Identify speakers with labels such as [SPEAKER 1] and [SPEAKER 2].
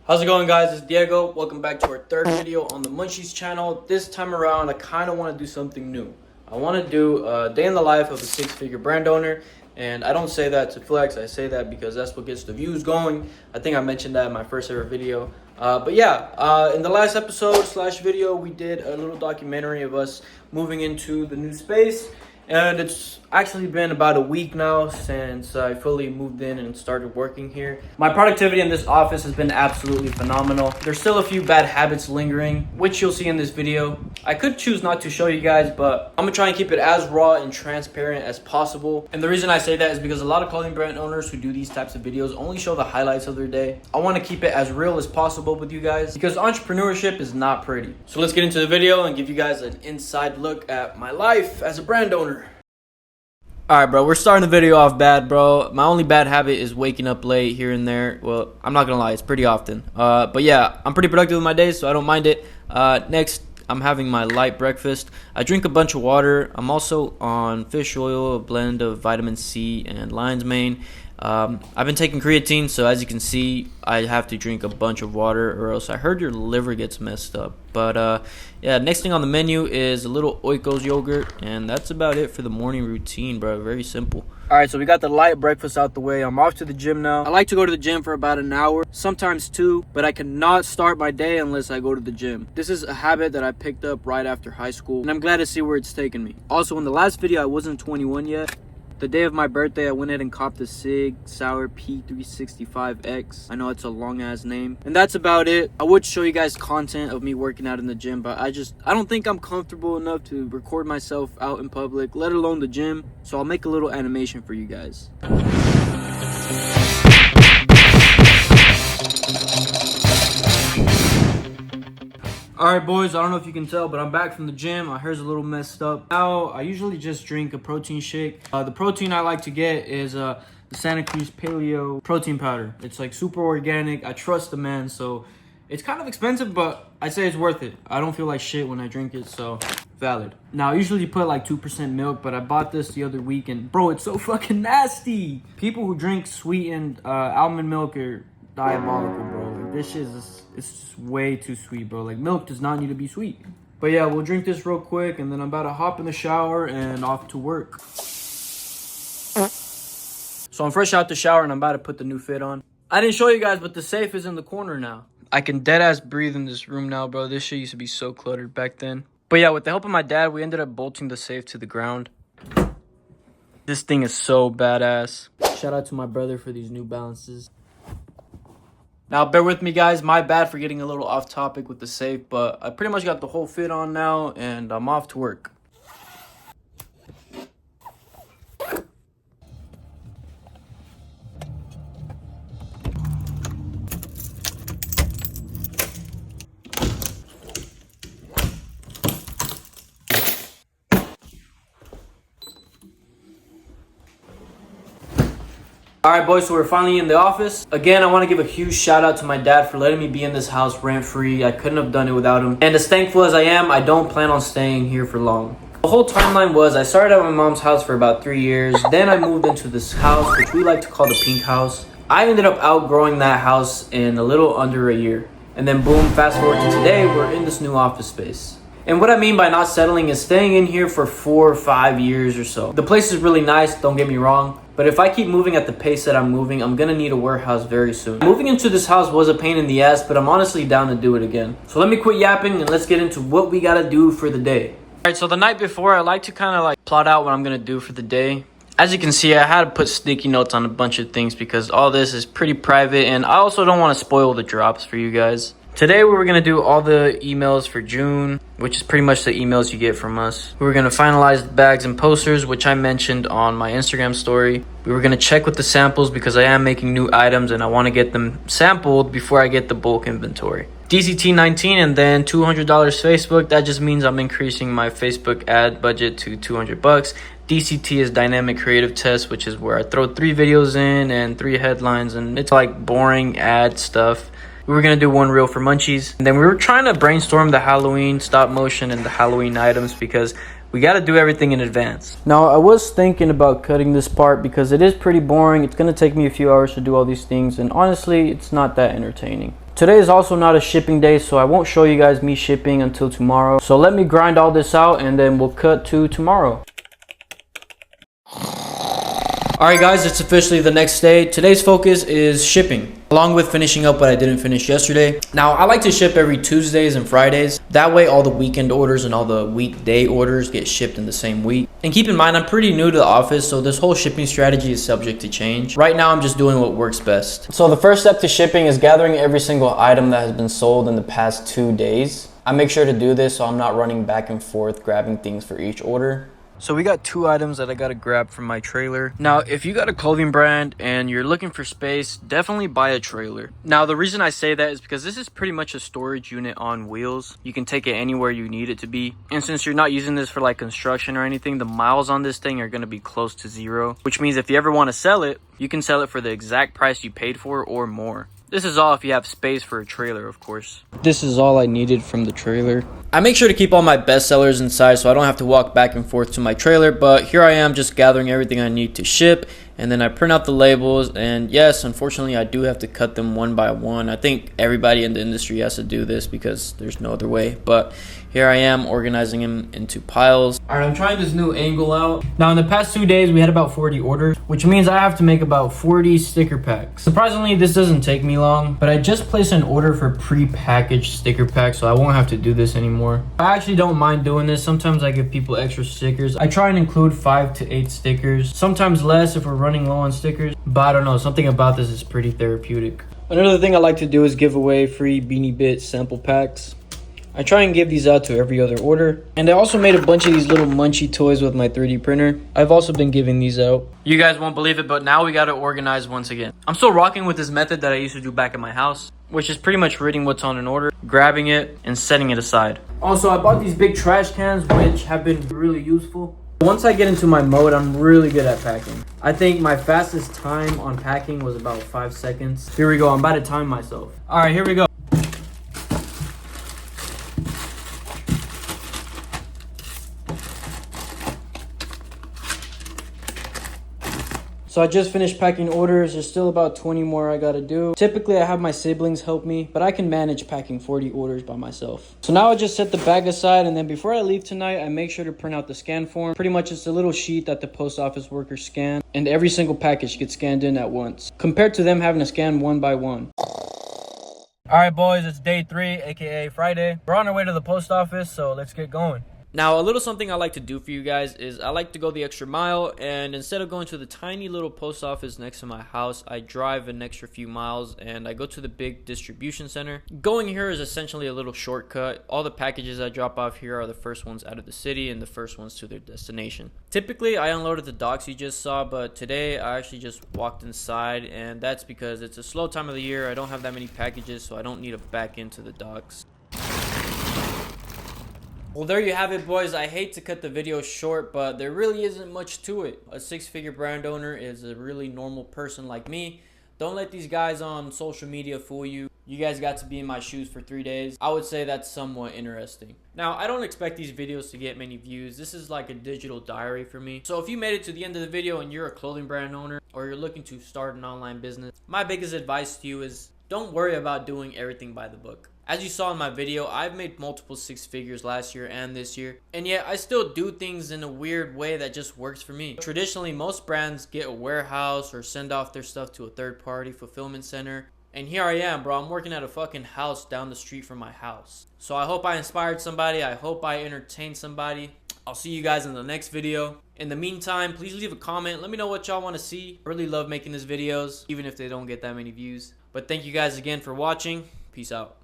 [SPEAKER 1] How's it going, guys? It's Diego. Welcome back to our third video on the Munchies channel. This time around, I kind of want to do something new. I want to do a day in the life of a six-figure brand owner. And I don't say that to flex. I say that because that's what gets the views going. I think I mentioned that in my first ever video. But yeah, in the last episode / video, we did a little documentary of us moving into the new space. And it's actually been about a week now since I fully moved in and started working here. My productivity in this office has been absolutely phenomenal. There's still a few bad habits lingering, which you'll see in this video. I could choose not to show you guys, but I'm gonna try and keep it as raw and transparent as possible. And the reason I say that is because a lot of clothing brand owners who do these types of videos only show the highlights of their day. I wanna keep it as real as possible with you guys because entrepreneurship is not pretty. So let's get into the video and give you guys an inside look at my life as a brand owner. Alright, bro, we're starting the video off bad, bro. My only bad habit is waking up late here and there. Well, I'm not gonna lie, it's pretty often. But yeah, I'm pretty productive with my days, so I don't mind it. Next, I'm having my light breakfast. I drink a bunch of water. I'm also on fish oil, a blend of vitamin C and lion's mane. I've been taking creatine, so as you can see, I have to drink a bunch of water or else I heard your liver gets messed up. But yeah, next thing on the menu is a little Oikos yogurt, and that's about it for the morning routine, bro. Very simple. Alright, so we got the light breakfast out the way. I'm off to the gym now. I like to go to the gym for about an hour, sometimes 2, but I cannot start my day unless I go to the gym. This is a habit that I picked up right after high school, and I'm glad to see where it's taken me. Also, in the last video, I wasn't 21 yet. The day of my birthday, I went ahead and copped a Sig Sauer P365X. I know it's a long ass name. And that's about it. I would show you guys content of me working out in the gym, but I don't think I'm comfortable enough to record myself out in public, let alone the gym. So I'll make a little animation for you guys. Alright, boys, I don't know if you can tell, but I'm back from the gym. My hair's a little messed up. Now, I usually just drink a protein shake. The protein I like to get is the Santa Cruz Paleo protein powder. It's like super organic. I trust the man, so it's kind of expensive, but I say it's worth it. I don't feel like shit when I drink it, so valid. Now, I usually put like 2% milk, but I bought this the other week, and bro, it's so fucking nasty. People who drink sweetened almond milk are diabolical, bro. Like, this shit is it's way too sweet, bro. Like, milk does not need to be sweet. But yeah, we'll drink this real quick, and then I'm about to hop in the shower and off to work. So I'm fresh out the shower, and I'm about to put the new fit on. I didn't show you guys, but the safe is in the corner now. I can deadass breathe in this room now, bro. This shit used to be so cluttered back then. But yeah, with the help of my dad, we ended up bolting the safe to the ground. This thing is so badass. Shout out to my brother for these New Balances. Now, bear with me, guys. My bad for getting a little off topic with the safe, but I pretty much got the whole fit on now, and I'm off to work. Alright, boys, so we're finally in the office. Again, I want to give a huge shout out to my dad for letting me be in this house rent free. I couldn't have done it without him. And as thankful as I am, I don't plan on staying here for long. The whole timeline was I started at my mom's house for about 3 years. Then I moved into this house, which we like to call the pink house. I ended up outgrowing that house in a little under a year. And then boom, fast forward to today, we're in this new office space. And what I mean by not settling is staying in here for 4 or 5 years or so. The place is really nice, don't get me wrong. But if I keep moving at the pace that I'm moving, I'm gonna need a warehouse very soon. Moving into this house was a pain in the ass, but I'm honestly down to do it again. So let me quit yapping and let's get into what we gotta do for the day. Alright, so the night before, I like to kind of like plot out what I'm gonna do for the day. As you can see, I had to put sticky notes on a bunch of things because all this is pretty private, and I also don't want to spoil the drops for you guys. Today, we were going to do all the emails for June, which is pretty much the emails you get from us. We were going to finalize the bags and posters, which I mentioned on my Instagram story. We were going to check with the samples because I am making new items and I want to get them sampled before I get the bulk inventory. DCT 19 and then $200 Facebook. That just means I'm increasing my Facebook ad budget to $200. DCT is Dynamic Creative Test, which is where I throw 3 videos in and 3 headlines, and it's like boring ad stuff. We were going to do one reel for Munchies. And then we were trying to brainstorm the Halloween stop motion and the Halloween items because we got to do everything in advance. Now, I was thinking about cutting this part because it is pretty boring. It's going to take me a few hours to do all these things. And honestly, it's not that entertaining. Today is also not a shipping day, so I won't show you guys me shipping until tomorrow. So let me grind all this out and then we'll cut to tomorrow. Alright guys, it's officially the next day. Today's focus is shipping, along with finishing up what I didn't finish yesterday. Now, I like to ship every Tuesdays and Fridays. That way all the weekend orders and all the weekday orders get shipped in the same week. And keep in mind, I'm pretty new to the office, so this whole shipping strategy is subject to change. Right now, I'm just doing what works best. So the first step to shipping is gathering every single item that has been sold in the past 2 days. I make sure to do this so I'm not running back and forth grabbing things for each order. So we got 2 items that I gotta grab from my trailer. Now, if you got a clothing brand and you're looking for space, definitely buy a trailer. Now, the reason I say that is because this is pretty much a storage unit on wheels. You can take it anywhere you need it to be. And since you're not using this for like construction or anything, the miles on this thing are gonna be close to 0. Which means if you ever wanna sell it, you can sell it for the exact price you paid for or more. This is all if you have space for a trailer, of course. This is all I needed from the trailer. I make sure to keep all my best sellers inside so I don't have to walk back and forth to my trailer, but here I am just gathering everything I need to ship, and then I print out the labels, and yes, unfortunately I do have to cut them one by one. I think everybody in the industry has to do this because there's no other way, but here I am organizing them into piles. Alright, I'm trying this new angle out. Now in the past 2 days we had about 40 orders, which means I have to make about 40 sticker packs. Surprisingly, this doesn't take me long, but I just placed an order for pre-packaged sticker packs, so I won't have to do this anymore. I actually don't mind doing this. Sometimes I give people extra stickers. I try and include 5 to 8 stickers, sometimes less if we're running low on stickers, but I don't know, something about this is pretty therapeutic. Another thing I like to do is give away free Beanie Bit sample packs. I try and give these out to every other order. And I also made a bunch of these little munchie toys with my 3D printer. I've also been giving these out. You guys won't believe it, but now we gotta organize once again. I'm still rocking with this method that I used to do back at my house, which is pretty much reading what's on an order, grabbing it, and setting it aside. Also, I bought these big trash cans, which have been really useful. Once I get into my mode, I'm really good at packing. I think my fastest time on packing was about 5 seconds. Here we go, I'm about to time myself. All right, here we go. So I just finished packing orders. There's still about 20 more I gotta do. Typically I have my siblings help me, but I can manage packing 40 orders by myself. So now I just set the bag aside, and then before I leave tonight, I make sure to print out the scan form. Pretty much it's a little sheet that the post office workers scan, and every single package gets scanned in at once, compared to them having to scan one by one. Alright boys, it's day 3, aka Friday. We're on our way to the post office, so let's get going. Now, a little something I like to do for you guys is I like to go the extra mile, and instead of going to the tiny little post office next to my house, I drive an extra few miles and I go to the big distribution center. Going here is essentially a little shortcut. All the packages I drop off here are the first ones out of the city and the first ones to their destination. Typically, I unloaded the docks you just saw, but today I actually just walked inside, and that's because it's a slow time of the year. I don't have that many packages, so I don't need to back into the docks. Well, there you have it, boys. I hate to cut the video short, but there really isn't much to it. A 6-figure brand owner is a really normal person like me. Don't let these guys on social media fool you. You guys got to be in my shoes for 3 days. I would say that's somewhat interesting. Now, I don't expect these videos to get many views. This is like a digital diary for me. So if you made it to the end of the video and you're a clothing brand owner or you're looking to start an online business, my biggest advice to you is don't worry about doing everything by the book. As you saw in my video, I've made multiple 6 figures last year and this year, and yet I still do things in a weird way that just works for me. Traditionally, most brands get a warehouse or send off their stuff to a third-party fulfillment center, and here I am, bro. I'm working at a fucking house down the street from my house. So I hope I inspired somebody. I hope I entertained somebody. I'll see you guys in the next video. In the meantime, please leave a comment. Let me know what y'all want to see. I really love making these videos, even if they don't get that many views. But thank you guys again for watching. Peace out.